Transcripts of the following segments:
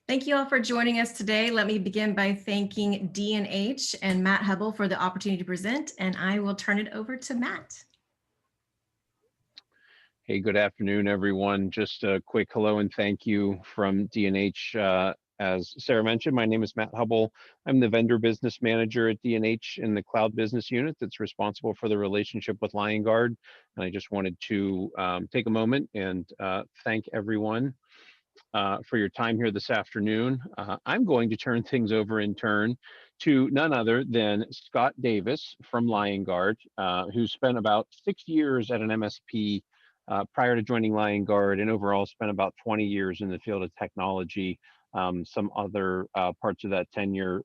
Thank you all for joining us today. Let me begin by thanking D&H and Matt Hubble for the opportunity to present, and I will turn it over to Matt. Hey, good afternoon, everyone. Just a quick hello and thank you from D&H. As Sarah mentioned, my name is Matt Hubble. I'm the vendor business manager at D&H in the cloud business unit that's responsible for the relationship with Liongard. And I just wanted to take a moment and thank everyone for your time here this afternoon. I'm going to turn things over in turn to none other than Scott Davis from Liongard, who spent about 6 years at an MSP prior to joining Liongard, and overall spent about 20 years in the field of technology. Some other parts of that tenure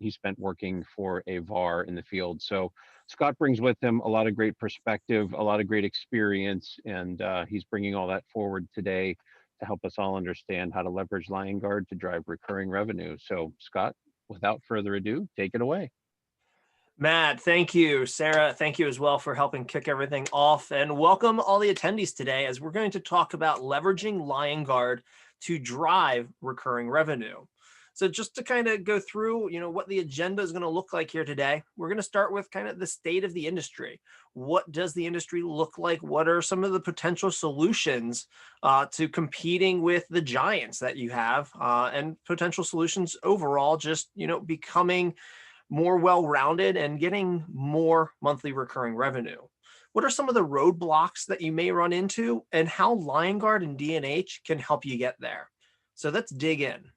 he spent working for a VAR in the field. So Scott brings with him a lot of great perspective, a lot of great experience, and he's bringing all that forward today to help us all understand how to leverage Liongard to drive recurring revenue. So Scott, without further ado, take it away. Matt, thank you. Sarah, thank you as well for helping kick everything off. And welcome all the attendees today as we're going to talk about leveraging Liongard to drive recurring revenue. So just to kind of go through, what the agenda is going to look like here today, we're going to start with kind of the state of the industry. What does the industry look like? What are some of the potential solutions to competing with the giants that you have and potential solutions overall, just, becoming more well-rounded and getting more monthly recurring revenue. What are some of the roadblocks that you may run into and how Liongard and D&H can help you get there? So let's dig in.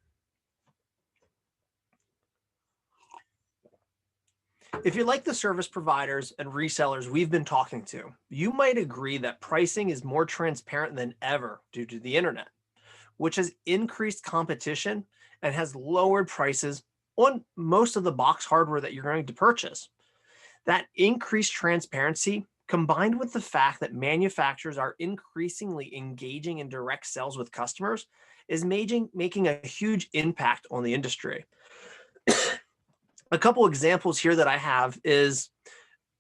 If you like the service providers and resellers we've been talking to, you might agree that pricing is more transparent than ever due to the internet, which has increased competition and has lowered prices on most of the box hardware that you're going to purchase. That increased transparency, combined with the fact that manufacturers are increasingly engaging in direct sales with customers, is making a huge impact on the industry. A couple examples here that I have is,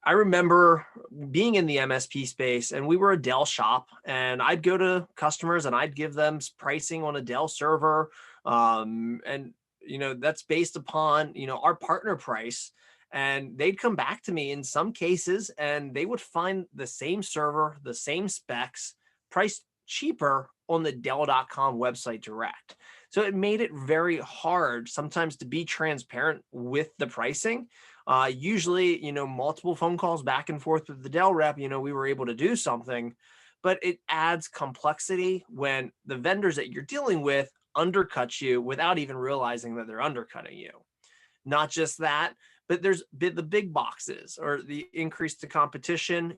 I remember being in the MSP space and we were a Dell shop, and I'd go to customers and I'd give them pricing on a Dell server. And that's based upon, our partner price. And they'd come back to me in some cases and they would find the same server, the same specs, priced cheaper on the Dell.com website direct. So it made it very hard sometimes to be transparent with the pricing. Usually, multiple phone calls back and forth with the Dell rep, we were able to do something, but it adds complexity when the vendors that you're dealing with undercut you without even realizing that they're undercutting you. Not just that, but there's the big boxes or the increase to competition.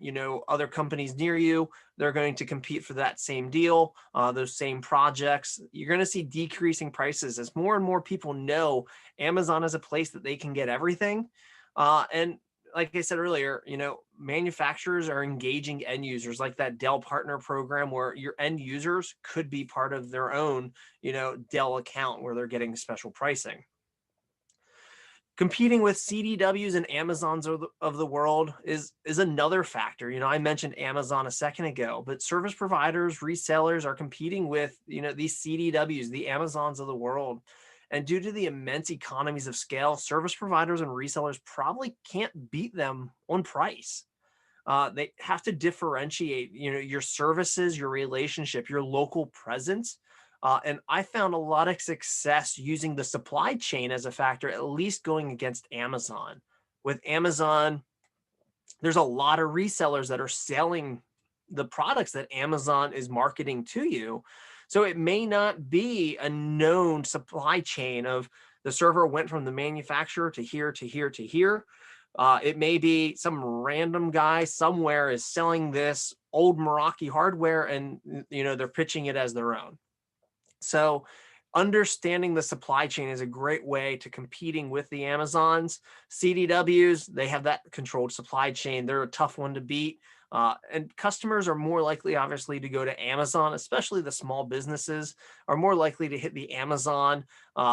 Other companies near you, they're going to compete for that same deal, those same projects. You're going to see decreasing prices as more and more people know Amazon is a place that they can get everything. And like I said earlier, manufacturers are engaging end users, like that Dell partner program where your end users could be part of their own, Dell account where they're getting special pricing. Competing with CDWs and Amazons of the world is another factor. I mentioned Amazon a second ago, but service providers, resellers are competing with, these CDWs, the Amazons of the world. And due to the immense economies of scale, service providers and resellers probably can't beat them on price. They have to differentiate, your services, your relationship, your local presence. And I found a lot of success using the supply chain as a factor, at least going against Amazon. With Amazon, there's a lot of resellers that are selling the products that Amazon is marketing to you. So it may not be a known supply chain of the server went from the manufacturer to here, to here, to here. It may be some random guy somewhere is selling this old Meraki hardware and, they're pitching it as their own. So understanding the supply chain is a great way to competing with the Amazons. CDWs, they have that controlled supply chain. They're a tough one to beat. And customers are more likely, obviously, to go to Amazon, especially the small businesses are more likely to hit the Amazon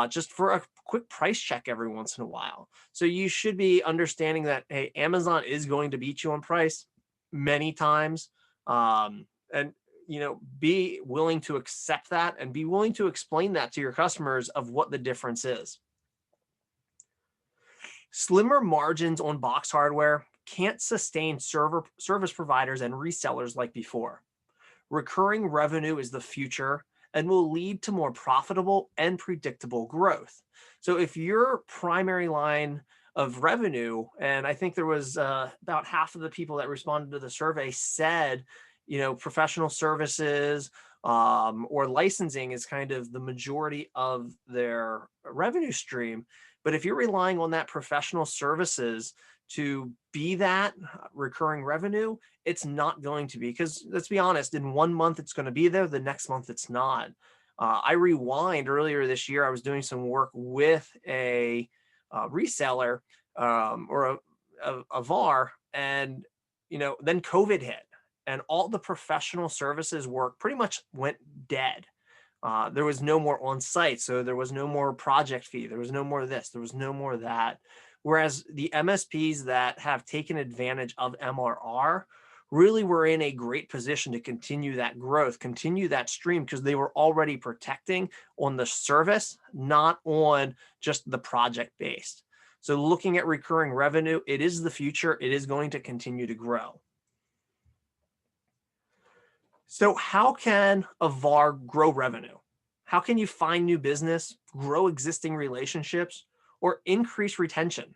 just for a quick price check every once in a while. So you should be understanding that, hey, Amazon is going to beat you on price many times. And be willing to accept that and be willing to explain that to your customers of what the difference is. Slimmer margins on box hardware can't sustain service providers and resellers like before. Recurring revenue is the future and will lead to more profitable and predictable growth. So if your primary line of revenue, and I think there was about half of the people that responded to the survey said, professional services or licensing is kind of the majority of their revenue stream. But if you're relying on that professional services to be that recurring revenue, it's not going to be, because let's be honest, in 1 month it's going to be there, the next month it's not. I rewind earlier this year, I was doing some work with a reseller or a VAR, and then COVID hit, and all the professional services work pretty much went dead. There was no more on site, so there was no more project fee, there was no more this, there was no more that. Whereas the MSPs that have taken advantage of MRR really were in a great position to continue that growth, continue that stream, because they were already protecting on the service, not on just the project based. So looking at recurring revenue, it is the future. It is going to continue to grow. So how can a VAR grow revenue? How can you find new business, grow existing relationships, or increase retention?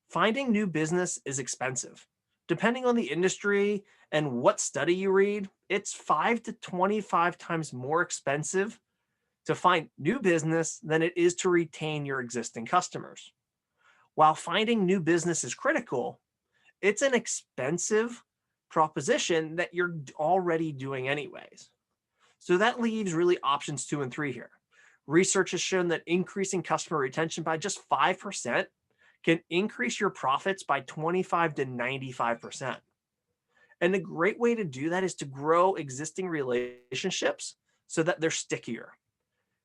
Finding new business is expensive. Depending on the industry and what study you read, it's 5 to 25 times more expensive to find new business than it is to retain your existing customers. While finding new business is critical, it's an expensive proposition that you're already doing anyways. So that leaves really options 2 and 3 here. Research has shown that increasing customer retention by just 5% can increase your profits by 25 to 95%. And a great way to do that is to grow existing relationships so that they're stickier.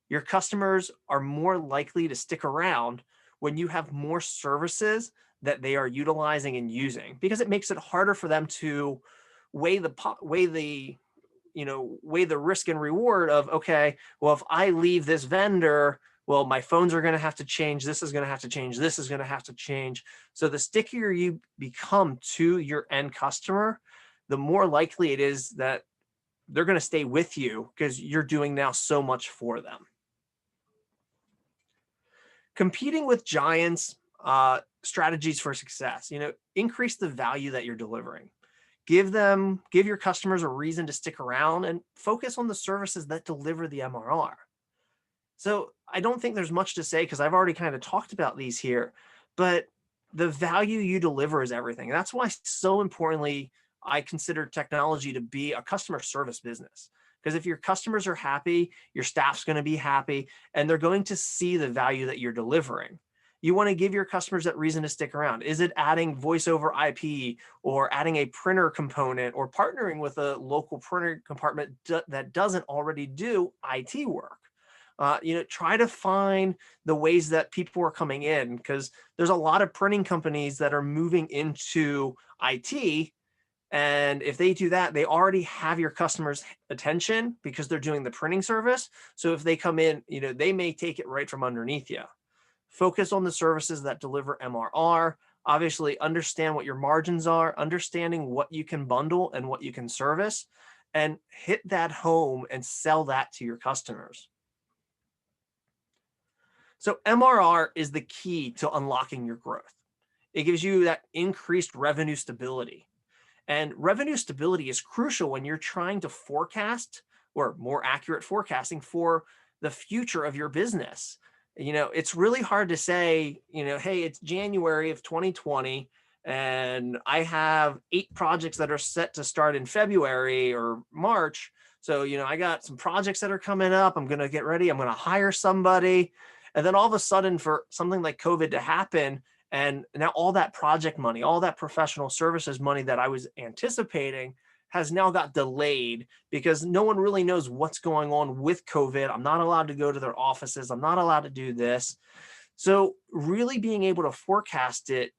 Your customers are more likely to stick around when you have more services that they are utilizing and using, because it makes it harder for them to weigh the risk and reward of, okay, well, if I leave this vendor, well, my phones are going to have to change. This is going to have to change. This is going to have to change. So the stickier you become to your end customer, the more likely it is that they're going to stay with you because you're doing now so much for them. Competing with giants, strategies for success, increase the value that you're delivering. Give your customers a reason to stick around and focus on the services that deliver the MRR. So I don't think there's much to say because I've already kind of talked about these here, but the value you deliver is everything. That's why so importantly, I consider technology to be a customer service business. Because if your customers are happy, your staff's going to be happy, and they're going to see the value that you're delivering. You want to give your customers that reason to stick around. Is it adding voice over IP or adding a printer component or partnering with a local printer compartment that doesn't already do IT work? Try to find the ways that people are coming in, because there's a lot of printing companies that are moving into IT. And if they do that, they already have your customers' attention because they're doing the printing service. So if they come in, they may take it right from underneath you. Focus on the services that deliver MRR. Obviously, understand what your margins are, understanding what you can bundle and what you can service, and hit that home and sell that to your customers. So MRR is the key to unlocking your growth. It gives you that increased revenue stability. And revenue stability is crucial when you're trying to forecast, or more accurate forecasting for the future of your business. It's really hard to say, hey, it's January of 2020 and I have 8 projects that are set to start in February or March. So, I got some projects that are coming up. I'm going to get ready. I'm going to hire somebody. And then all of a sudden, for something like COVID to happen, and now all that project money, all that professional services money that I was anticipating has now got delayed because no one really knows what's going on with COVID. I'm not allowed to go to their offices. I'm not allowed to do this. So really being able to forecast it,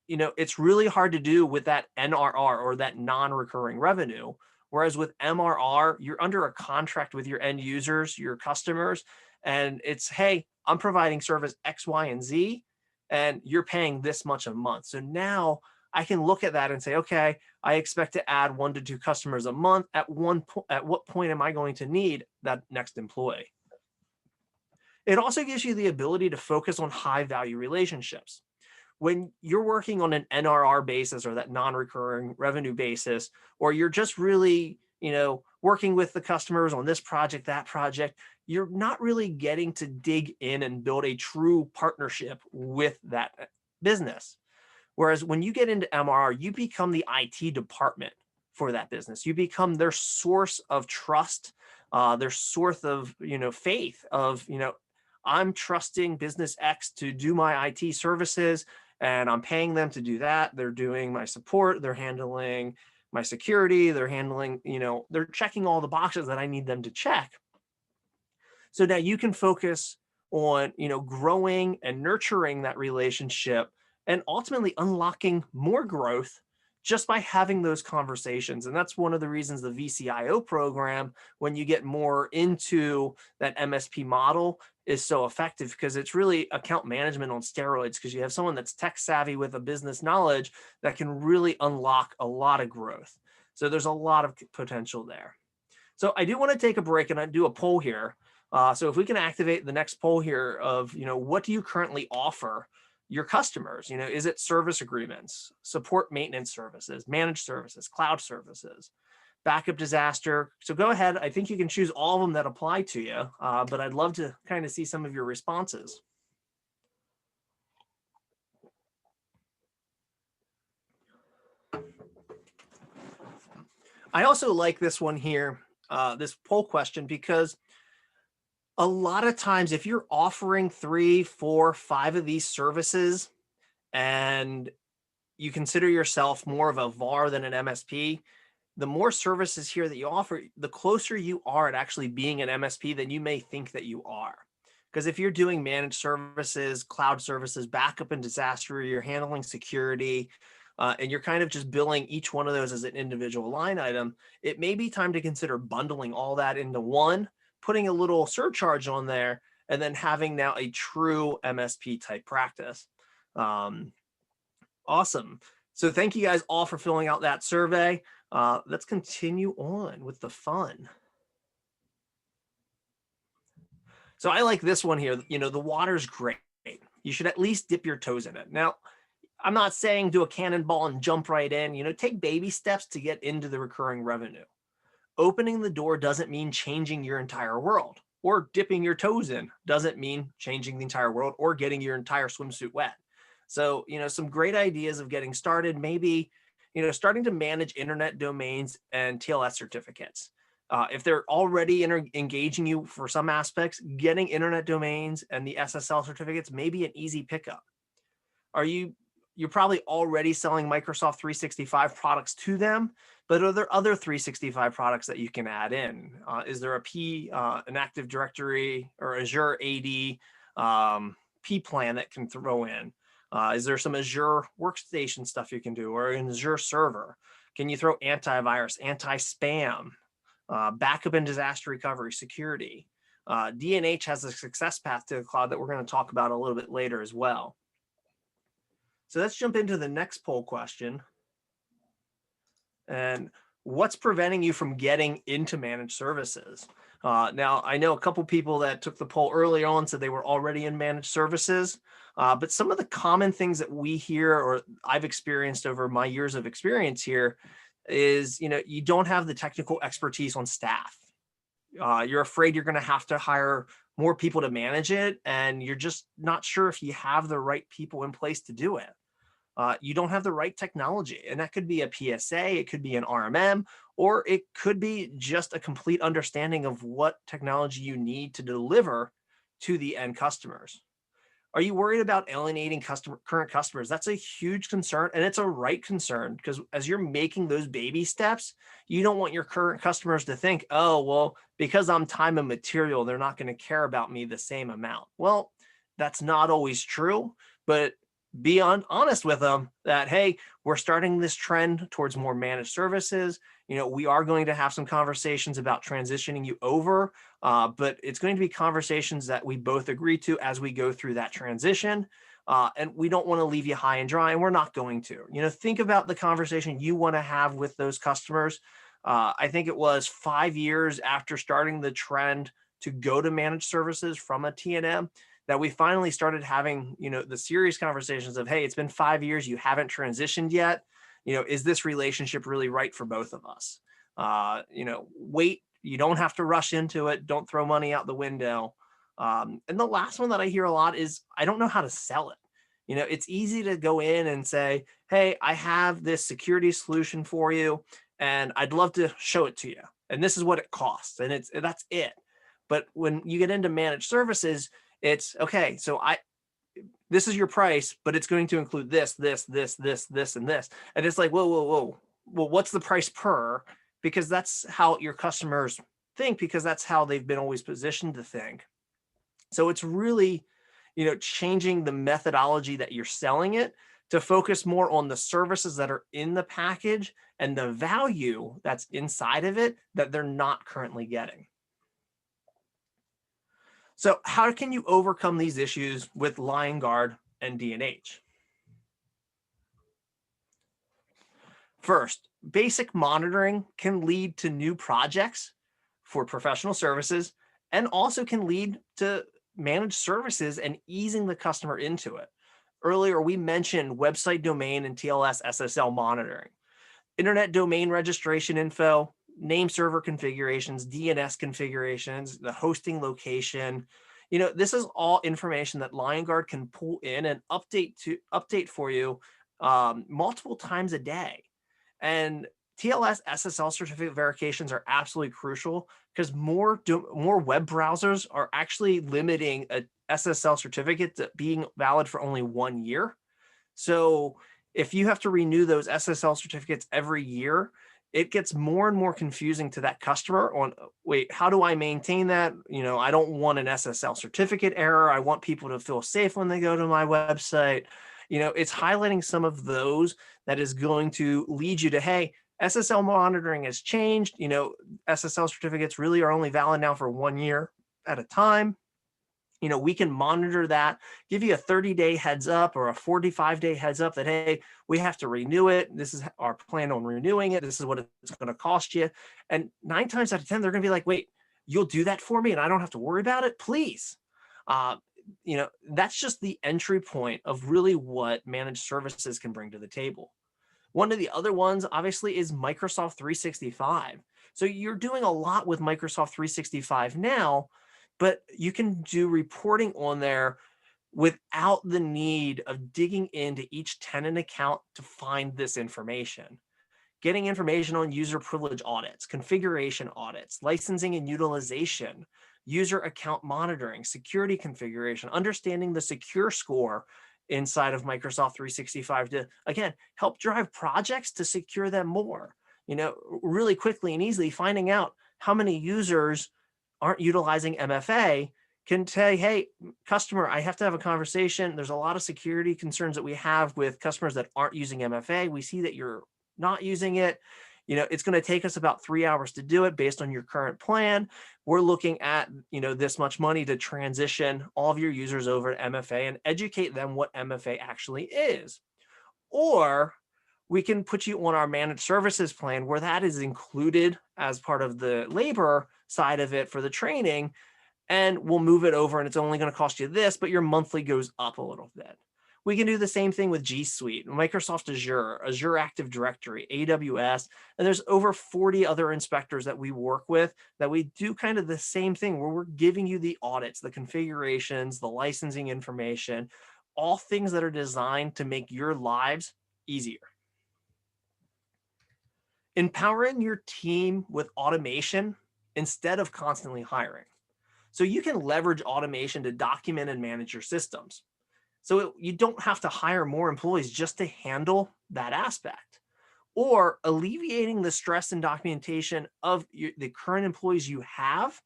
it's really hard to do with that NRR or that non-recurring revenue, Whereas with MRR, you're under a contract with your end users, your customers, and it's, hey, I'm providing service X, Y, and Z, and you're paying this much a month. So now I can look at that and say, okay, I expect to add 1 to 2 customers a month. At what point am I going to need that next employee? It also gives you the ability to focus on high value relationships. When you're working on an NRR basis or that non-recurring revenue basis, or you're just really, working with the customers on this project, that project, you're not really getting to dig in and build a true partnership with that business. Whereas when you get into MRR, you become the IT department for that business. You become their source of trust, their source of, faith of, I'm trusting business X to do my IT services, and I'm paying them to do that. They're doing my support. They're handling my security. They're handling, they're checking all the boxes that I need them to check. So now you can focus on, growing and nurturing that relationship and ultimately unlocking more growth just by having those conversations. And that's one of the reasons the VCIO program, when you get more into that MSP model, is so effective, because it's really account management on steroids, because you have someone that's tech savvy with a business knowledge that can really unlock a lot of growth. So there's a lot of potential there. So I do want to take a break and I do a poll here. So if we can activate the next poll here of, what do you currently offer your customers? Is it service agreements, support maintenance services, managed services, cloud services, backup disaster? So go ahead. I think you can choose all of them that apply to you, but I'd love to kind of see some of your responses. I also like this one here, this poll question, because a lot of times if you're offering 3, 4, 5 of these services and you consider yourself more of a VAR than an MSP, the more services here that you offer, the closer you are at actually being an MSP than you may think that you are. Because if you're doing managed services, cloud services, backup and disaster, you're handling security, and you're kind of just billing each one of those as an individual line item, it may be time to consider bundling all that into one, putting a little surcharge on there, and then having now a true MSP type practice. Awesome. So thank you guys all for filling out that survey. Let's continue on with the fun. So I like this one here. The water's great. You should at least dip your toes in it. Now, I'm not saying do a cannonball and jump right in. Take baby steps to get into the recurring revenue. Opening the door doesn't mean changing your entire world, or dipping your toes in doesn't mean changing the entire world or getting your entire swimsuit wet. So, some great ideas of getting started, maybe, starting to manage internet domains and TLS certificates. If they're already engaging you for some aspects, getting internet domains and the SSL certificates may be an easy pickup. You're probably already selling Microsoft 365 products to them, but are there other 365 products that you can add in? Is there an Active Directory or Azure AD P plan that can throw in? Is there some Azure workstation stuff you can do, or an Azure server? Can you throw antivirus, anti-spam, backup and disaster recovery, security? D&H has a success path to the cloud that we're going to talk about a little bit later as well. So let's jump into the next poll question. And what's preventing you from getting into managed services? Now, I know a couple people that took the poll early on said they were already in managed services, but some of the common things that we hear, or I've experienced over my years of experience here, is you don't have the technical expertise on staff. You're afraid you're going to have to hire more people to manage it, and you're just not sure if you have the right people in place to do it. You don't have the right technology, and that could be a PSA, it could be an RMM, or it could be just a complete understanding of what technology you need to deliver to the end customers. Are you worried about alienating current customers? That's a huge concern, and it's a right concern, because as you're making those baby steps, you don't want your current customers to think, oh, well, because I'm time and material, they're not going to care about me the same amount. Well, that's not always true, but be honest with them that, hey, we're starting this trend towards more managed services. We are going to have some conversations about transitioning you over, but it's going to be conversations that we both agree to as we go through that transition. And we don't want to leave you high and dry, and we're not going to. Think about the conversation you want to have with those customers. I think it was 5 years after starting the trend to go to managed services from a T&M that we finally started having, the serious conversations of, hey, it's been 5 years, you haven't transitioned yet. Is this relationship really right for both of us? Wait, you don't have to rush into it. Don't throw money out the window. And the last one that I hear a lot is, I don't know how to sell it. It's easy to go in and say, hey, I have this security solution for you, and I'd love to show it to you. And this is what it costs. And that's it. But when you get into managed services, it's okay. So this is your price, but it's going to include this, this, and this. And it's like, whoa. Well, what's the price per? Because that's how your customers think, because that's how they've been always positioned to think. So it's really, changing the methodology that you're selling it to focus more on the services that are in the package and the value that's inside of it that they're not currently getting. So how can you overcome these issues with Liongard and D&H? First, basic monitoring can lead to new projects for professional services and also can lead to managed services and easing the customer into it. Earlier, we mentioned website domain and TLS SSL monitoring, internet domain registration info, name server configurations, DNS configurations, the hosting location. This is all information that Liongard can pull in and update for you multiple times a day. And TLS SSL certificate verifications are absolutely crucial because more web browsers are actually limiting a SSL certificate to being valid for only 1 year. So if you have to renew those SSL certificates every year, it gets more and more confusing to that customer on, wait, how do I maintain that? I don't want an SSL certificate error. I want people to feel safe when they go to my website. It's highlighting some of those that is going to lead you to, hey, SSL monitoring has changed. SSL certificates really are only valid now for 1 year at a time. We can monitor that, give you a 30-day heads up or a 45-day heads up that, hey, we have to renew it. This is our plan on renewing it. This is what it's going to cost you. And 9 times out of 10, they're going to be like, wait, you'll do that for me and I don't have to worry about it? Please. That's just the entry point of really what managed services can bring to the table. One of the other ones, obviously, is Microsoft 365. So you're doing a lot with Microsoft 365 now, but you can do reporting on there without the need of digging into each tenant account to find this information. Getting information on user privilege audits, configuration audits, licensing and utilization, user account monitoring, security configuration, understanding the secure score inside of Microsoft 365 to, again, help drive projects to secure them more. Really quickly and easily finding out how many users aren't utilizing MFA can say, hey, customer, I have to have a conversation. There's a lot of security concerns that we have with customers that aren't using MFA. We see that you're not using it. It's going to take us about 3 hours to do it based on your current plan. We're looking at, this much money to transition all of your users over to MFA and educate them what MFA actually is. Or we can put you on our managed services plan where that is included as part of the labor side of it for the training, and we'll move it over and it's only going to cost you this, but your monthly goes up a little bit. We can do the same thing with G Suite, Microsoft Azure, Azure Active Directory, AWS, and there's over 40 other inspectors that we work with that we do kind of the same thing where we're giving you the audits, the configurations, the licensing information, all things that are designed to make your lives easier. Empowering your team with automation instead of constantly hiring. So you can leverage automation to document and manage your systems. So you don't have to hire more employees just to handle that aspect, or alleviating the stress and documentation of the current employees you have.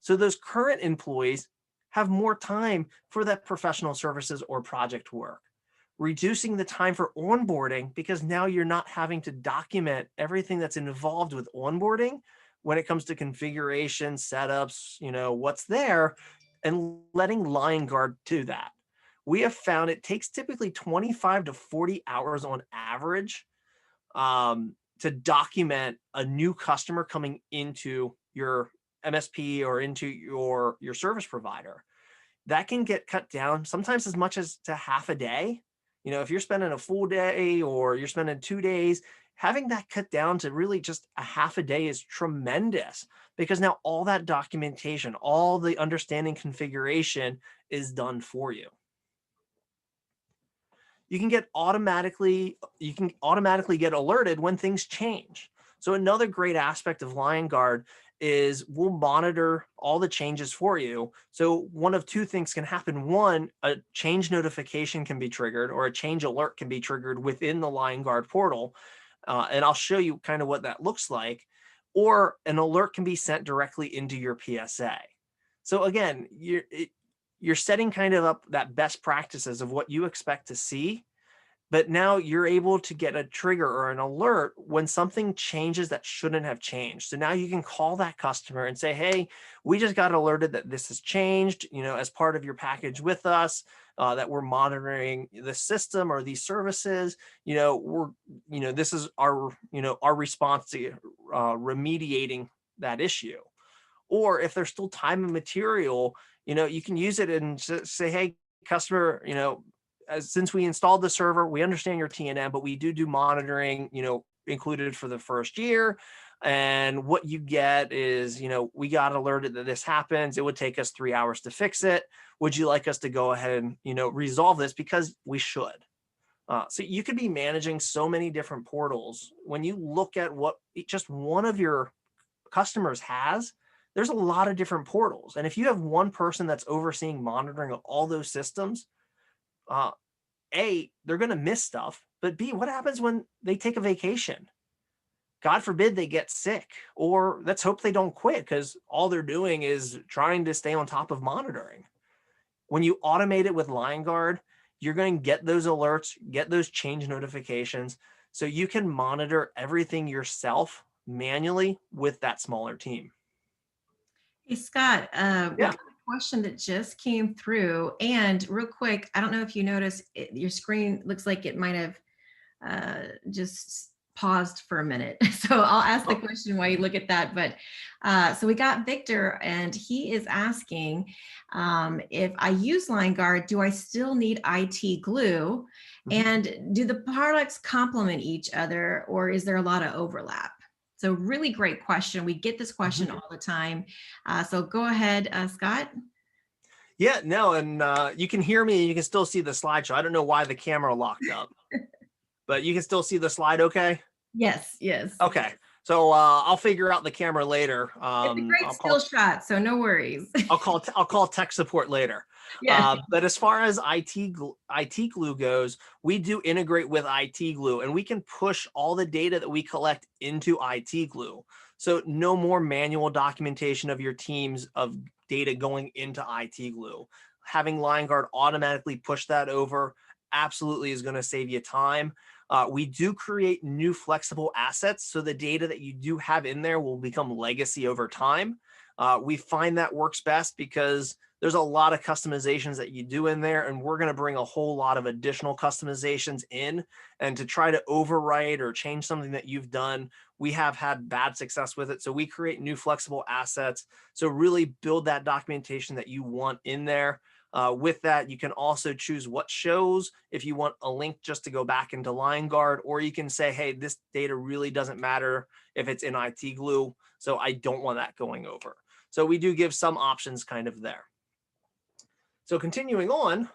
So those current employees have more time for that professional services or project work. reducing the time for onboarding because now you're not having to document everything that's involved with onboarding when it comes to configuration, setups, what's there, and letting Liongard do that. We have found it takes typically 25 to 40 hours on average to document a new customer coming into your MSP or into your service provider. That can get cut down sometimes as much as to half a day. If you're spending a full day or you're spending 2 days, having that cut down to really just a half a day is tremendous because now all that documentation, all the understanding configuration is done for you. You can automatically get alerted when things change. So another great aspect of Liongard is we'll monitor all the changes for you. So one of two things can happen. One, a change notification can be triggered or a change alert can be triggered within the Liongard portal. And I'll show you kind of what that looks like. Or an alert can be sent directly into your PSA. So again, you're setting kind of up that best practices of what you expect to see, but now you're able to get a trigger or an alert when something changes that shouldn't have changed. So now you can call that customer and say, hey, we just got alerted that this has changed, as part of your package with us, that we're monitoring the system or these services, this is our response to remediating that issue. Or if there's still time and material, you can use it and say, hey, customer, since we installed the server, we understand your TNM, but we do monitoring, included for the first year. And what you get is, we got alerted that this happens. It would take us 3 hours to fix it. Would you like us to go ahead and, resolve this? Because we should. So you could be managing so many different portals. When you look at what just one of your customers has, there's a lot of different portals. And if you have one person that's overseeing monitoring of all those systems, A, they're going to miss stuff, but B, what happens when they take a vacation? God forbid they get sick, or let's hope they don't quit because all they're doing is trying to stay on top of monitoring. When you automate it with Liongard, you're going to get those alerts, get those change notifications, so you can monitor everything yourself manually with that smaller team. Hey, Scott, we Yeah. got a question that just came through. And real quick, I don't know if you noticed, your screen looks like it might have just paused for a minute. So I'll ask the question while you look at that. But so we got Victor, and he is asking, if I use Liongard, do I still need IT Glue? And do the products complement each other, or is there a lot of overlap? So really great question. We get this question all the time. So go ahead, Scott. Yeah, no, and you can hear me and you can still see the slideshow. I don't know why the camera locked up, but you can still see the slide okay? Yes, yes. Okay, so I'll figure out the camera later. It's a great still shot, so no worries. I'll call tech support later. Yeah. But as far as IT Glue goes, we do integrate with IT Glue, and we can push all the data that we collect into IT Glue. So no more manual documentation of your teams of data going into IT Glue. Having Liongard automatically push that over absolutely is going to save you time. We do create new flexible assets, so the data that you do have in there will become legacy over time. We find that works best because there's a lot of customizations that you do in there, and we're going to bring a whole lot of additional customizations in. And to try to overwrite or change something that you've done, we have had bad success with it. So we create new flexible assets. So really build that documentation that you want in there. With that, you can also choose what shows, if you want a link just to go back into Liongard, or you can say, hey, this data really doesn't matter if it's in IT Glue, so I don't want that going over. So we do give some options kind of there. So continuing on,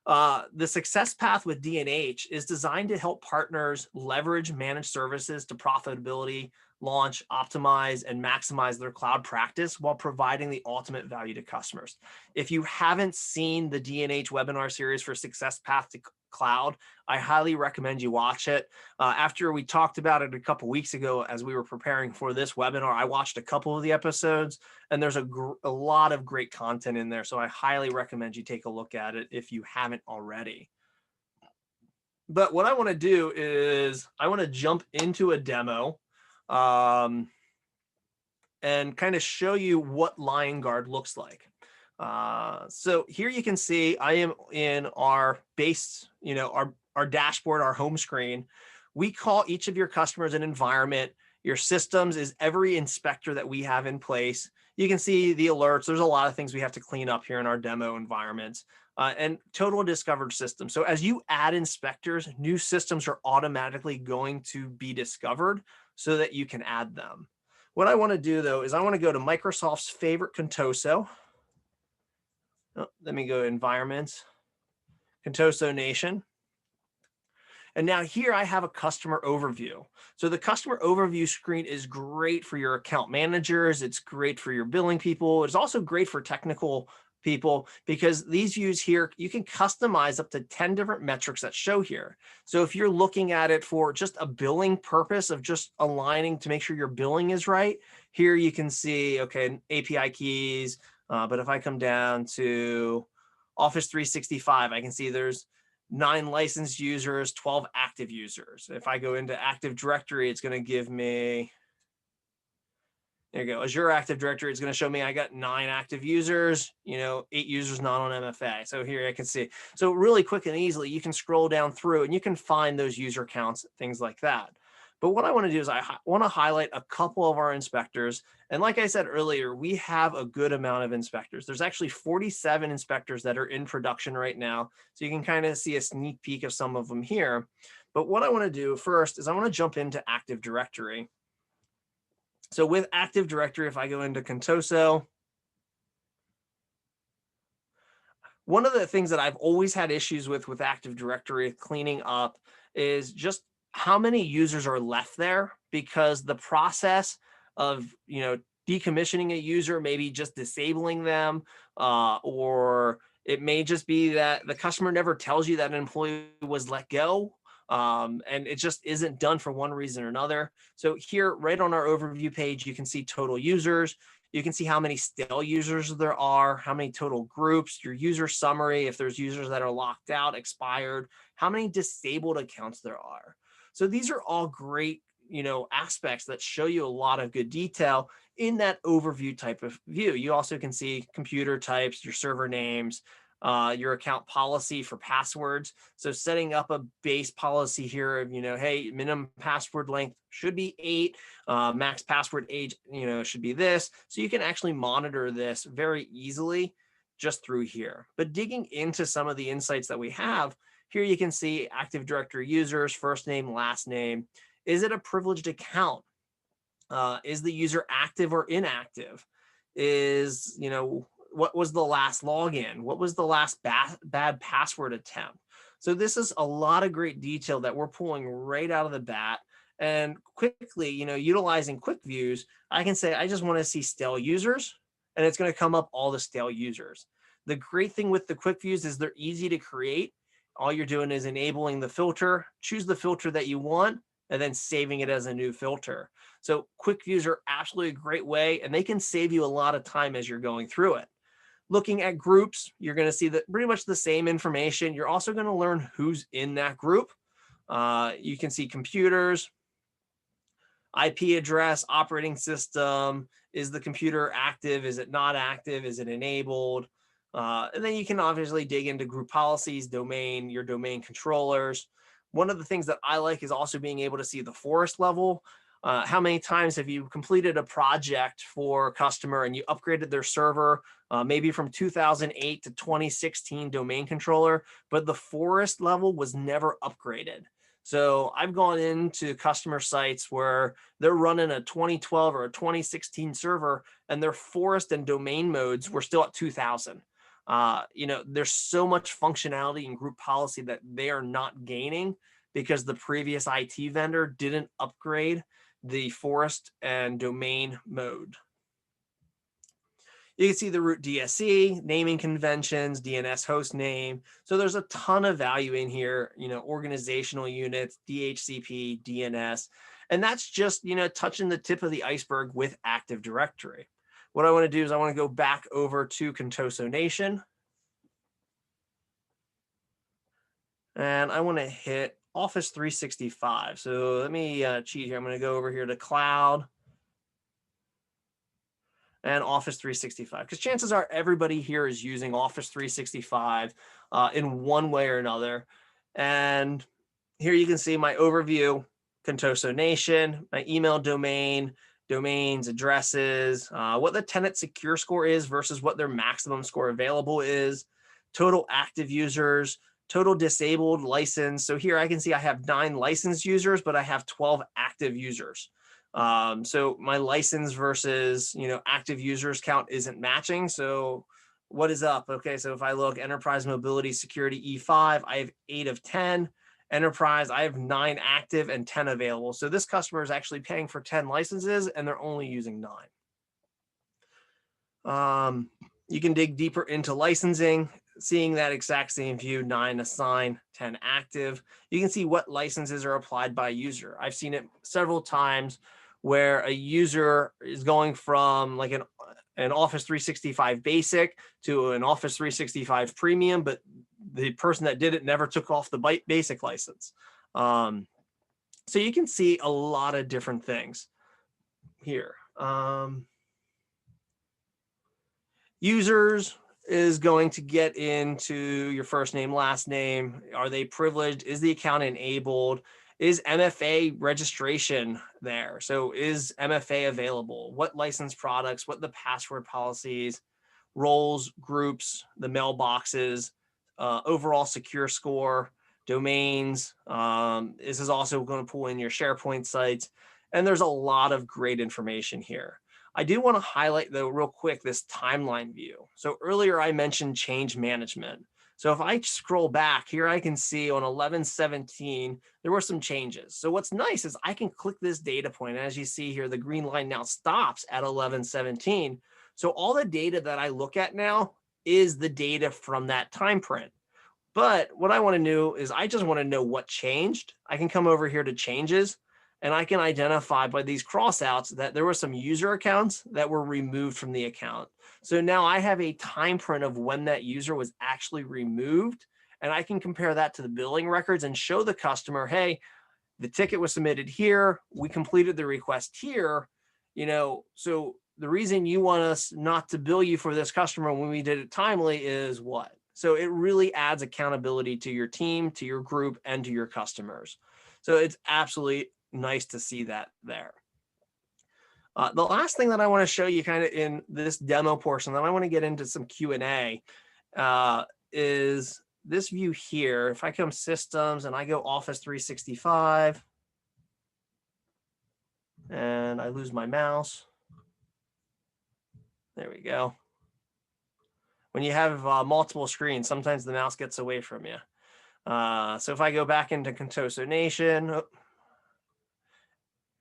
the success path with D&H is designed to help partners leverage managed services to profitability, launch, optimize, and maximize their cloud practice while providing the ultimate value to customers. If you haven't seen the D&H webinar series for Success Path to Cloud, I highly recommend you watch it. After we talked about it a couple weeks ago as we were preparing for this webinar, I watched a couple of the episodes, and there's a lot of great content in there. So I highly recommend you take a look at it if you haven't already. But what I want to do is I want to jump into a demo and kind of show you what Liongard looks like. So here you can see I am in our base, our dashboard, our home screen. We call each of your customers an environment. Your systems is every inspector that we have in place. You can see the alerts. There's a lot of things we have to clean up here in our demo environments. And total discovered system. So as you add inspectors, new systems are automatically going to be discovered so that you can add them. What I want to do though is I want to go to Microsoft's favorite Contoso. Oh, let me go environments, Contoso Nation. And now here I have a customer overview. So the customer overview screen is great for your account managers. It's great for your billing people. It's also great for technical people because these views here, you can customize up to 10 different metrics that show here. So if you're looking at it for just a billing purpose of just aligning to make sure your billing is right, here you can see, okay, API keys. But if I come down to Office 365, I can see there's 9 licensed users, 12 active users. If I go into Active Directory, it's going to give me, there you go, Azure Active Directory. It's going to show me I got 9 active users, 8 users not on MFA. So here I can see. So really quick and easily, you can scroll down through and you can find those user counts, things like that. But what I want to do is I want to highlight a couple of our inspectors. And like I said earlier, we have a good amount of inspectors. There's actually 47 inspectors that are in production right now. So you can kind of see a sneak peek of some of them here. But what I want to do first is I want to jump into Active Directory. So with Active Directory, if I go into Contoso, one of the things that I've always had issues with Active Directory cleaning up is just how many users are left there, because the process of decommissioning a user, maybe just disabling them, or it may just be that the customer never tells you that an employee was let go, and it just isn't done for one reason or another. So here, right on our overview page, you can see total users. You can see how many stale users there are, how many total groups, your user summary, if there's users that are locked out, expired, how many disabled accounts there are. So these are all great, aspects that show you a lot of good detail in that overview type of view. You also can see computer types, your server names, your account policy for passwords. So setting up a base policy here of, hey, minimum password length should be 8, max password age, should be this. So you can actually monitor this very easily just through here. But digging into some of the insights that we have, here you can see Active Directory users, first name, last name. Is it a privileged account? Is the user active or inactive? Is, what was the last login? What was the last bad password attempt? So this is a lot of great detail that we're pulling right out of the bat. And quickly, utilizing quick views, I can say, I just want to see stale users, and it's going to come up all the stale users. The great thing with the quick views is they're easy to create. All you're doing is enabling the filter, choose the filter that you want, and then saving it as a new filter. So quick views are absolutely a great way, and they can save you a lot of time as you're going through it. Looking at groups, you're going to see that pretty much the same information. You're also going to learn who's in that group. You can see computers, IP address, operating system. Is the computer active? Is it not active? Is it enabled? And then you can obviously dig into group policies, domain, your domain controllers. One of the things that I like is also being able to see the forest level. How many times have you completed a project for a customer and you upgraded their server, maybe from 2008 to 2016 domain controller, but the forest level was never upgraded? So I've gone into customer sites where they're running a 2012 or a 2016 server and their forest and domain modes were still at 2000. There's so much functionality in group policy that they are not gaining because the previous IT vendor didn't upgrade the forest and domain mode. You can see the root DSC, naming conventions, DNS host name. So there's a ton of value in here, organizational units, DHCP, DNS, and that's just, touching the tip of the iceberg with Active Directory. What I want to do is I want to go back over to Contoso Nation. and I want to hit Office 365. So let me cheat here. I'm going to go over here to Cloud and Office 365, because chances are everybody here is using Office 365 in one way or another. And here you can see my overview, Contoso Nation, my email domain, domains, addresses, what the tenant secure score is versus what their maximum score available is, total active users, total disabled license. So here I can see I have 9 licensed users, but I have 12 active users. So my license versus, active users count isn't matching. So what is up? Okay, so if I look enterprise mobility security E5, I have 8 of 10. Enterprise, I have 9 active and 10 available. So this customer is actually paying for 10 licenses and they're only using 9. You can dig deeper into licensing, seeing that exact same view, 9 assigned, 10 active. You can see what licenses are applied by user. I've seen it several times where a user is going from like an Office 365 basic to an Office 365 premium, but the person that did it never took off the basic license. So you can see a lot of different things here. Users is going to get into your first name, last name. Are they privileged? Is the account enabled? Is MFA registration there? So is MFA available? What licensed products? What the password policies? Roles, groups, the mailboxes, overall secure score, domains. This is also going to pull in your SharePoint sites. And there's a lot of great information here. I do want to highlight, though, real quick, this timeline view. So earlier I mentioned change management. So if I scroll back here, I can see on 11/17, there were some changes. So what's nice is I can click this data point. As you see here, the green line now stops at 11/17. So all the data that I look at now is the data from that time print. But what I want to know is I just want to know what changed. I can come over here to changes and I can identify by these crossouts that there were some user accounts that were removed from the account. So now I have a time print of when that user was actually removed. And I can compare that to the billing records and show the customer, hey, the ticket was submitted here. We completed the request here. So the reason you want us not to bill you for this customer when we did it timely is what? So it really adds accountability to your team, to your group, and to your customers. So it's absolutely nice to see that there. The last thing that I want to show you kind of in this demo portion, then I want to get into some Q&A, is this view here. If I come systems and I go Office 365 and I lose my mouse. There we go. When you have multiple screens, sometimes the mouse gets away from you. So if I go back into Contoso Nation,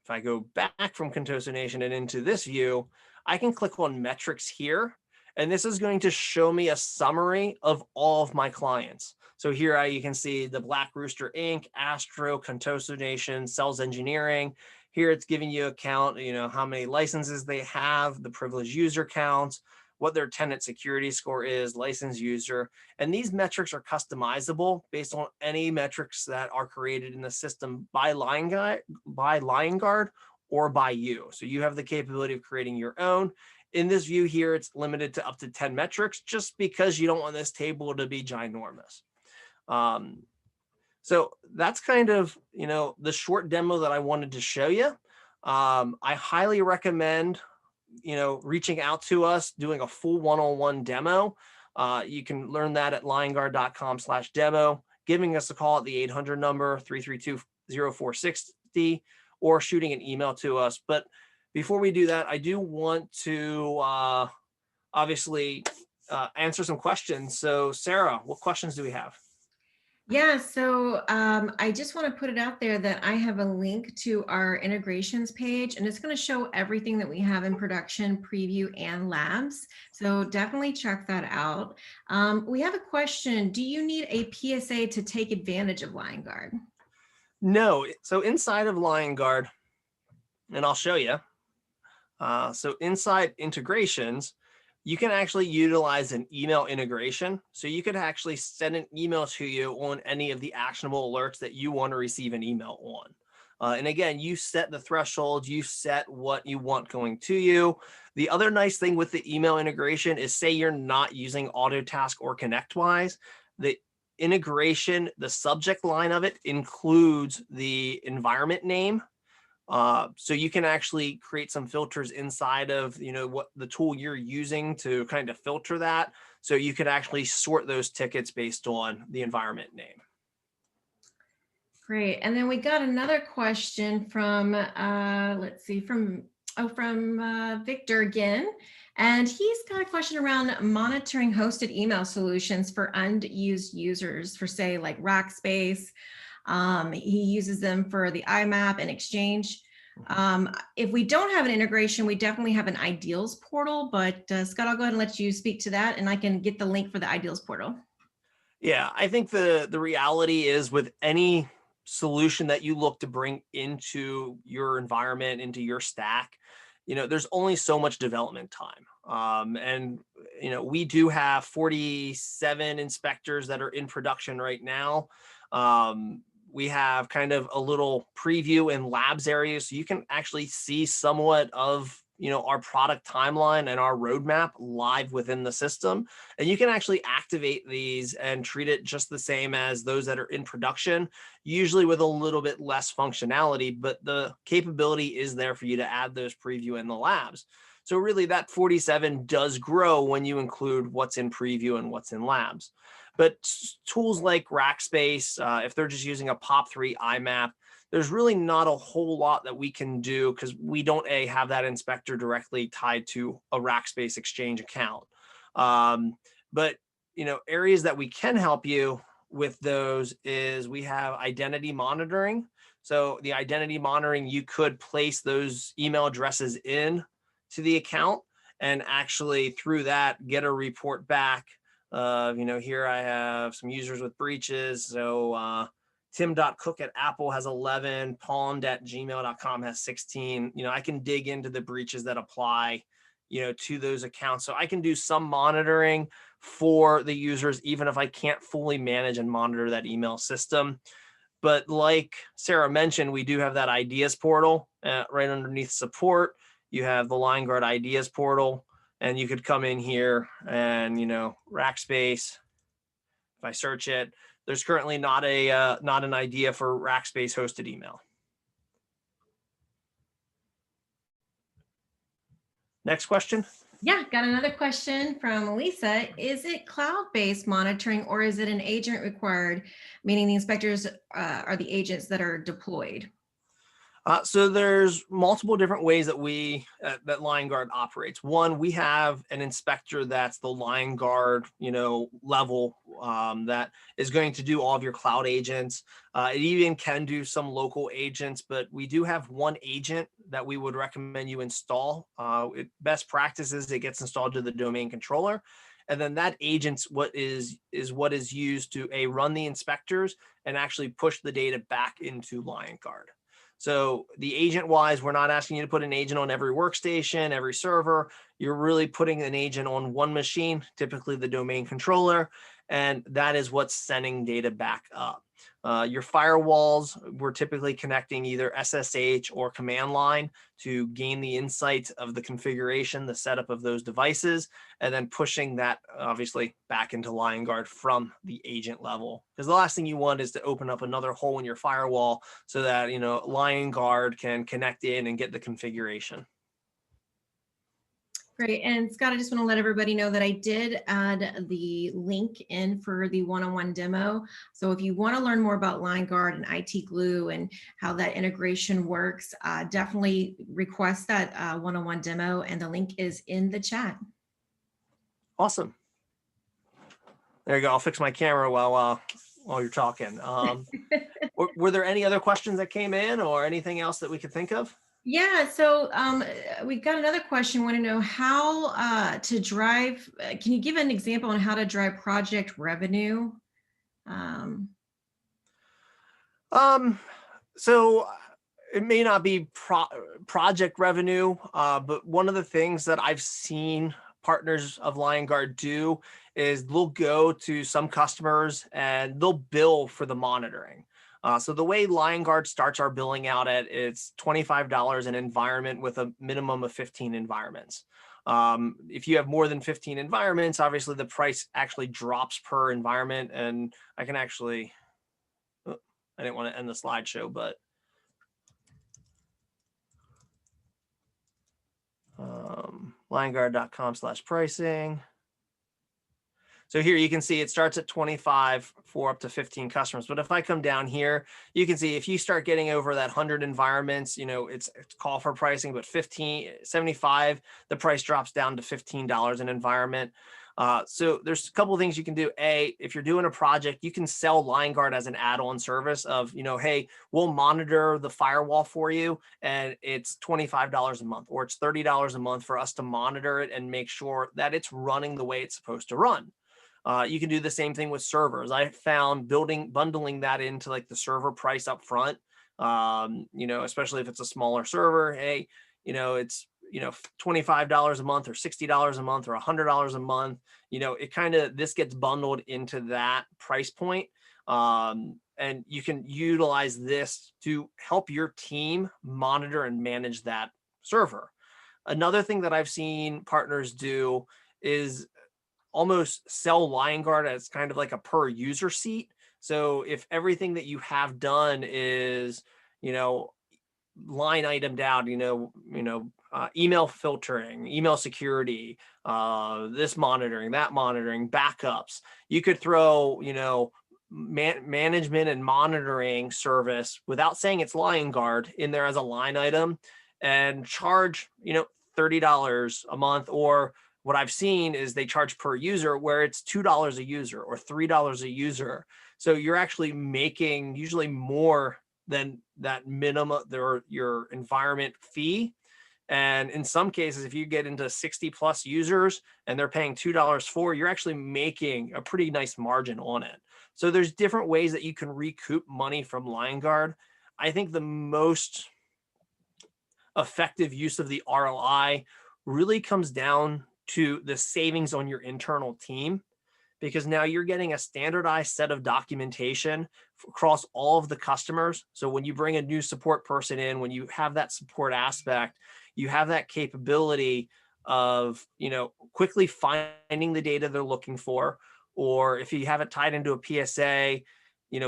if I go back from Contoso Nation and into this view, I can click on metrics here. And this is going to show me a summary of all of my clients. So here you can see the Black Rooster Inc., Astro, Contoso Nation, Cells Engineering. Here it's giving you a count, how many licenses they have, the privileged user counts, what their tenant security score is, licensed user. And these metrics are customizable based on any metrics that are created in the system by Liongard or by you. So you have the capability of creating your own. In this view here, it's limited to up to 10 metrics just because you don't want this table to be ginormous. So that's kind of, the short demo that I wanted to show you. I highly recommend, reaching out to us, doing a full one-on-one demo. You can learn that at liongard.com/demo, giving us a call at the 800 number, 332-0460, or shooting an email to us. But before we do that, I do want to obviously answer some questions. So Sarah, what questions do we have? Yeah, so I just want to put it out there that I have a link to our integrations page, and it's going to show everything that we have in production, preview, and labs. So definitely check that out. We have a question. Do you need a PSA to take advantage of Liongard? No. So inside of Liongard, and I'll show you. So inside integrations, you can actually utilize an email integration. So you could actually send an email to you on any of the actionable alerts that you want to receive an email on. And again, you set the threshold, you set what you want going to you. The other nice thing with the email integration is, say you're not using Autotask or ConnectWise, the integration, the subject line of it includes the environment name. So you can actually create some filters inside of, what the tool you're using to kind of filter that. So you could actually sort those tickets based on the environment name. Great. And then we got another question from, let's see, from Victor again. And he's got a question around monitoring hosted email solutions for unused users for, say, like Rackspace. He uses them for the IMAP and Exchange. If we don't have an integration, we definitely have an Ideals portal, but Scott, I'll go ahead and let you speak to that, and I can get the link for the Ideals portal. Yeah, I think the reality is, with any solution that you look to bring into your environment, into your stack, there's only so much development time. And we do have 47 inspectors that are in production right now. We have kind of a little preview in labs area, so you can actually see somewhat of our product timeline and our roadmap live within the system. And you can actually activate these and treat it just the same as those that are in production, usually with a little bit less functionality, but the capability is there for you to add those preview in the labs. So really that 47 does grow when you include what's in preview and what's in labs. But tools like Rackspace, if they're just using a POP3 IMAP, there's really not a whole lot that we can do because we don't have that inspector directly tied to a Rackspace Exchange account. But areas that we can help you with those is we have identity monitoring. So the identity monitoring, you could place those email addresses in to the account and actually through that get a report back. Here I have some users with breaches. So Tim.cook@Apple has 11, pond@gmail.com has 16. I can dig into the breaches that apply, to those accounts. So I can do some monitoring for the users, even if I can't fully manage and monitor that email system. But like Sarah mentioned, we do have that ideas portal right underneath support. You have the Liongard ideas portal, and you could come in here and, Rackspace, if I search it, there's currently not an idea for Rackspace hosted email. Next question. Yeah, got another question from Lisa. Is it cloud-based monitoring or is it an agent required, meaning the inspectors are the agents that are deployed? So there's multiple different ways that that Liongard operates. One, we have an inspector that's the Liongard, level that is going to do all of your cloud agents. It even can do some local agents, but we do have one agent that we would recommend you install. Best practices, it gets installed to the domain controller. And then that agent's what is used to run the inspectors and actually push the data back into Liongard. So the agent wise, we're not asking you to put an agent on every workstation, every server. You're really putting an agent on one machine, typically the domain controller, and that is what's sending data back up. Your firewalls, we're typically connecting either SSH or command line to gain the insight of the configuration, the setup of those devices, and then pushing that obviously back into Liongard from the agent level. Because the last thing you want is to open up another hole in your firewall so that Liongard can connect in and get the configuration. Great. And Scott, I just want to let everybody know that I did add the link in for the one-on-one demo. So if you want to learn more about Liongard and IT Glue and how that integration works, definitely request that one-on-one demo, and the link is in the chat. Awesome. There you go. I'll fix my camera while you're talking. Were there any other questions that came in or anything else that we could think of? Yeah, so we got another question. Want to know how to drive, can you give an example on how to drive project revenue? So it may not be project revenue, but one of the things that I've seen partners of Liongard do is they'll go to some customers and they'll bill for the monitoring. So the way Liongard starts our billing out at, it's $25 an environment with a minimum of 15 environments. If you have more than 15 environments, obviously the price actually drops per environment. And I can actually, I didn't want to end the slideshow, but Liongard.com/pricing. So here you can see it starts at 25 for up to 15 customers. But if I come down here, you can see if you start getting over that 100 environments, it's call for pricing, but 75, the price drops down to $15 an environment. So there's a couple of things you can do. If you're doing a project, you can sell Liongard as an add-on service of, hey, we'll monitor the firewall for you and it's $25 a month, or it's $30 a month for us to monitor it and make sure that it's running the way it's supposed to run. You can do the same thing with servers. I found bundling that into like the server price up front, especially if it's a smaller server. Hey, it's $25 a month or $60 a month or $100 a month. This gets bundled into that price point. And you can utilize this to help your team monitor and manage that server. Another thing that I've seen partners do is almost sell Liongard as kind of like a per user seat. So if everything that you have done is, line itemed out, email filtering, email security, this monitoring, that monitoring, backups, you could throw, management and monitoring service without saying it's Liongard in there as a line item and charge, $30 a month. Or what I've seen is they charge per user where it's $2 a user or $3 a user. So you're actually making usually more than that minimum, your environment fee. And in some cases, if you get into 60 plus users and they're paying $2 for, you're actually making a pretty nice margin on it. So there's different ways that you can recoup money from Liongard. I think the most effective use of the ROI really comes down to the savings on your internal team, because now you're getting a standardized set of documentation across all of the customers. So when you bring a new support person in, when you have that support aspect, you have that capability of, quickly finding the data they're looking for, or if you have it tied into a PSA,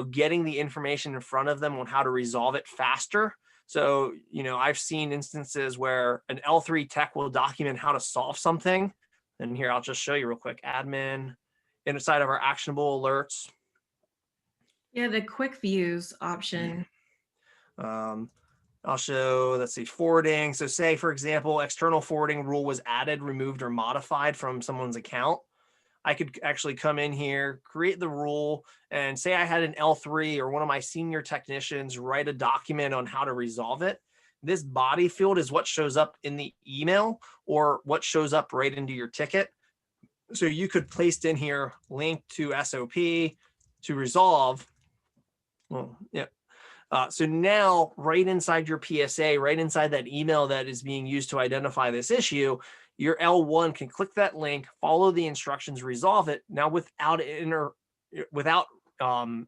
getting the information in front of them on how to resolve it faster. So, I've seen instances where an L3 tech will document how to solve something. And here, I'll just show you real quick, admin, inside of our actionable alerts. Yeah, the quick views option. I'll show, let's see, forwarding. So say, for example, external forwarding rule was added, removed, or modified from someone's account. I could actually come in here, create the rule, and say I had an L3 or one of my senior technicians write a document on how to resolve it. This body field is what shows up in the email or what shows up right into your ticket. So you could place in here, link to SOP to resolve. Well, yeah. So now right inside your PSA, right inside that email that is being used to identify this issue, your L1 can click that link, follow the instructions, resolve it. Now without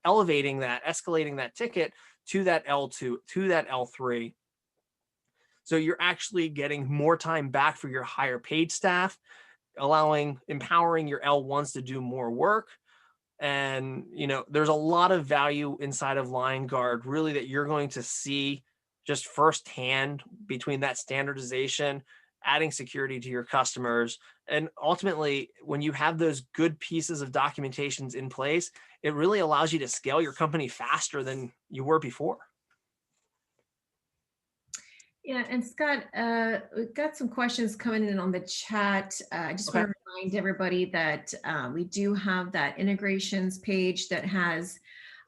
elevating that, escalating that ticket to that L2, to that L3. So you're actually getting more time back for your higher paid staff, empowering your L1s to do more work. And, there's a lot of value inside of Liongard really that you're going to see just firsthand between that standardization, adding security to your customers. And ultimately, when you have those good pieces of documentations in place, it really allows you to scale your company faster than you were before. Yeah, and Scott, we've got some questions coming in on the chat. I just want to remind everybody that we do have that integrations page that has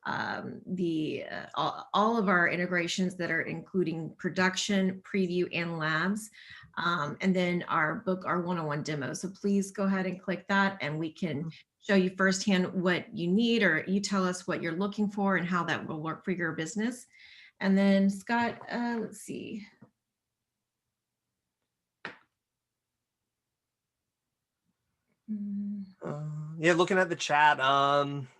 all of our integrations that are including production, preview, and labs, and then our one-on-one demo. So please go ahead and click that, and we can show you firsthand what you need, or you tell us what you're looking for and how that will work for your business. And then Scott, let's see. Yeah, looking at the chat,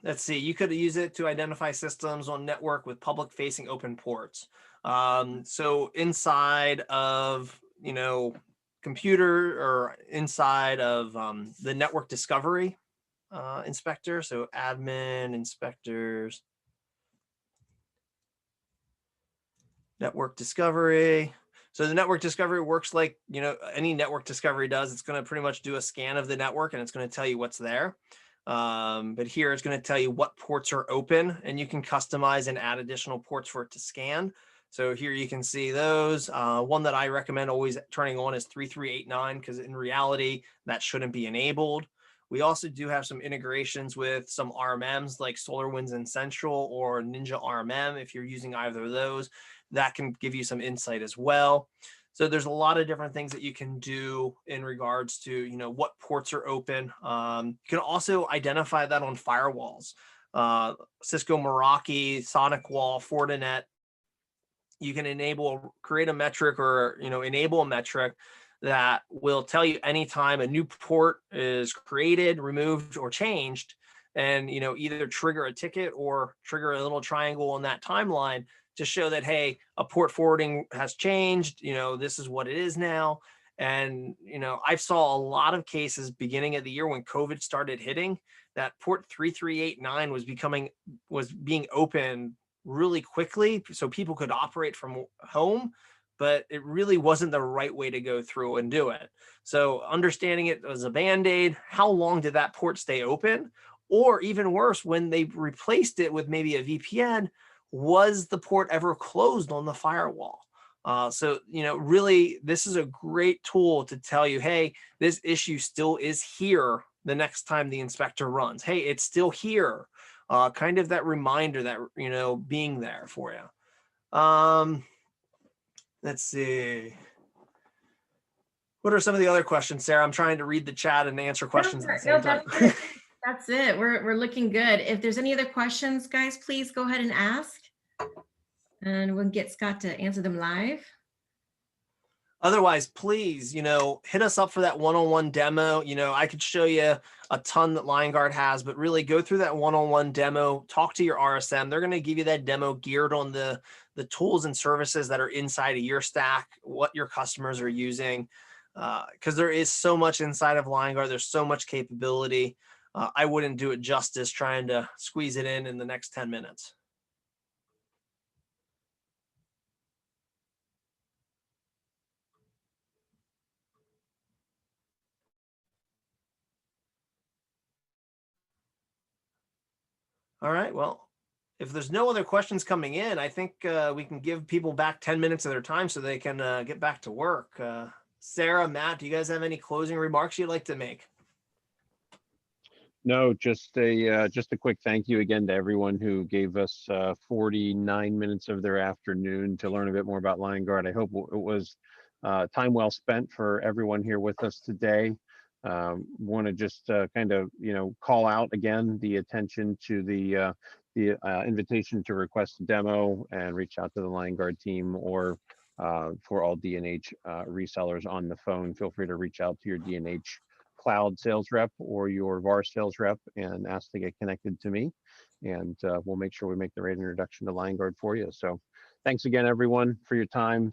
let's see, you could use it to identify systems on network with public facing open ports. So inside of, computer or inside of the network discovery inspector, so admin inspectors, network discovery. So the network discovery works like, any network discovery does. It's going to pretty much do a scan of the network and it's going to tell you what's there. But here it's going to tell you what ports are open, and you can customize and add additional ports for it to scan. So here you can see those. One that I recommend always turning on is 3389, because in reality, that shouldn't be enabled. We also do have some integrations with some RMMs like SolarWinds and Central or Ninja RMM. If you're using either of those, that can give you some insight as well. So there's a lot of different things that you can do in regards to, what ports are open. You can also identify that on firewalls, Cisco Meraki, SonicWall, Fortinet. You can create a metric or, enable a metric that will tell you anytime a new port is created, removed, or changed, and, either trigger a ticket or trigger a little triangle on that timeline to show that, hey, a port forwarding has changed, this is what it is now. And, I saw a lot of cases beginning of the year when COVID started hitting, that port 3389 was being opened really quickly so people could operate from home, but it really wasn't the right way to go through and do it. So understanding it as a Band-Aid, how long did that port stay open? Or even worse, when they replaced it with maybe a VPN, was the port ever closed on the firewall? So, really, this is a great tool to tell you, hey, this issue still is here the next time the inspector runs. Hey, it's still here. Kind of that reminder that, being there for you. Let's see. What are some of the other questions, Sarah? I'm trying to read the chat and answer questions at the same time. That's it. We're looking good. If there's any other questions, guys, please go ahead and ask, and we'll get Scott to answer them live. Otherwise, please, hit us up for that one-on-one demo. I could show you a ton that Liongard has, but really go through that one-on-one demo, talk to your RSM. They're going to give you that demo geared on the tools and services that are inside of your stack, what your customers are using, because there is so much inside of Liongard. There's so much capability. I wouldn't do it justice trying to squeeze it in the next 10 minutes. All right, well, if there's no other questions coming in, I think we can give people back 10 minutes of their time so they can get back to work. Sarah, Matt, do you guys have any closing remarks you'd like to make? No, just a quick thank you again to everyone who gave us 49 minutes of their afternoon to learn a bit more about Liongard. I hope it was time well spent for everyone here with us today. Want to just kind of call out again the attention to the invitation to request a demo and reach out to the Liongard team, or for all D&H resellers on the phone, feel free to reach out to your D&H cloud sales rep or your VAR sales rep and ask to get connected to me, and we'll make sure we make the right introduction to Liongard for you. So thanks again, everyone, for your time.